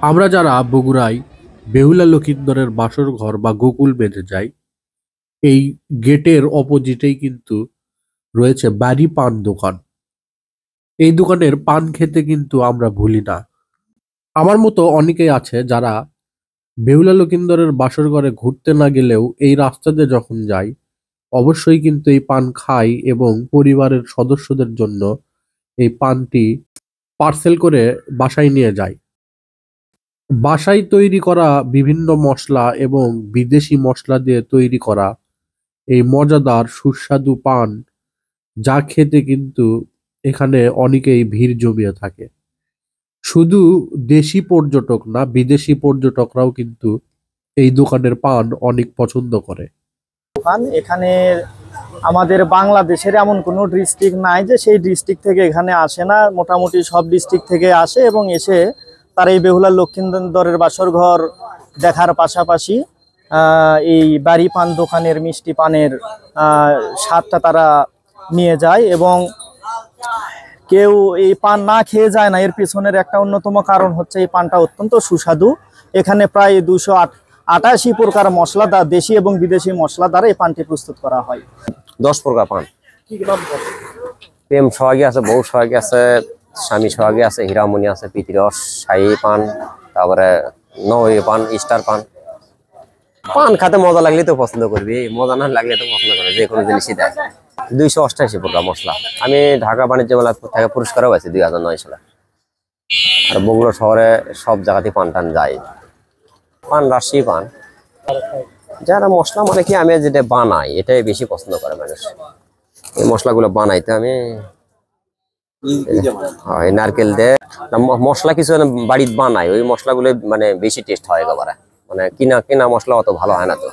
আমরা যারা বগুড়ায় বেহুলা লক্ষিন্দরের বাসর ঘর বা গোকুল বেঁধে যাই, এই গেটের অপোজিটেই কিন্তু রয়েছে বাড়ি পান দোকান। এই দোকানের পান খেতে কিন্তু আমরা ভুলি না। আমার মতো অনেকেই আছে যারা বেহুলা লক্ষিন্দরের বাসর ঘরে ঘুরতে না গেলেও এই রাস্তা দিয়ে যখন যায় অবশ্যই কিন্তু এই পান খায় এবং পরিবারের সদস্যদের জন্য এই পানটি পার্সেল করে বাসায় নিয়ে যায়। বাসায় তৈরি করা বিভিন্ন মসলা এবং বিদেশি মসলা দিয়ে তৈরি করা এই মজাদার সুস্বাদু পান, যা খেতে কিন্তু এখানে অনেকেই ভিড় জমিয়ে থাকে। শুধু দেশি পর্যটক না, বিদেশি পর্যটকরাও কিন্তু এই দোকানের পান অনেক পছন্দ করে। দোকান এখানে আমাদের বাংলাদেশের এমন কোনো ডিস্ট্রিক্ট নাই যে সেই ডিস্ট্রিক্ট থেকে এখানে আসে না। মোটামুটি সব ডিস্ট্রিক্ট থেকে আসে এবং এসে তারা এই বেহুলা লক্ষিন্দরের বাসর ঘর দেখার পাশাপাশি এই বাড়ি পান দোকানের মিষ্টি পানের স্বাদটা তারা নিয়ে যায়। এবং কেউ এই পান না খেয়ে যায় না, এর পিছনের একটা অন্যতম কারণ হচ্ছে এই পানটা অত্যন্ত সুস্বাদু। এখানে প্রায় 288 প্রকার মশলা, দেশি এবং বিদেশি মশলা দ্বারা এই পানটি প্রস্তুত করা হয়। 10 প্রকার পান। প্রেম সোহাগী আছে, বউ সোহাগী আছে, স্বামী সোহাগী আছে, হীরামণি আছে, পিতৃরস, শাহী পান, তারপরে নবী পান, স্টার পান। পান খাতে মজা লাগলে তো পছন্দ করবি, মজা না লাগলে তো পছন্দ করবে, যে কোনো জিনিসই দেয়। 288 প্রকার মশলা। আমি ঢাকা বাণিজ্য মেলা থেকে পুরস্কারও পাইছি 2009 সালে। আর বগুড়া শহরে সব জায়গাতে পান টান যায়। পান রাজশাহী পান, যারা মশলা মানে কি আমি যেটা বানাই এটাই বেশি পছন্দ করে মানুষ। এই মশলাগুলো বানাইতে আমি নারকেল দিয়ে মশলা কিছু বাড়িতে বানাই, ওই মশলাগুলো মানে বেশি টেস্ট হয় একেবারে। মানে কিনা কিনা মশলা অত ভালো হয় না। তো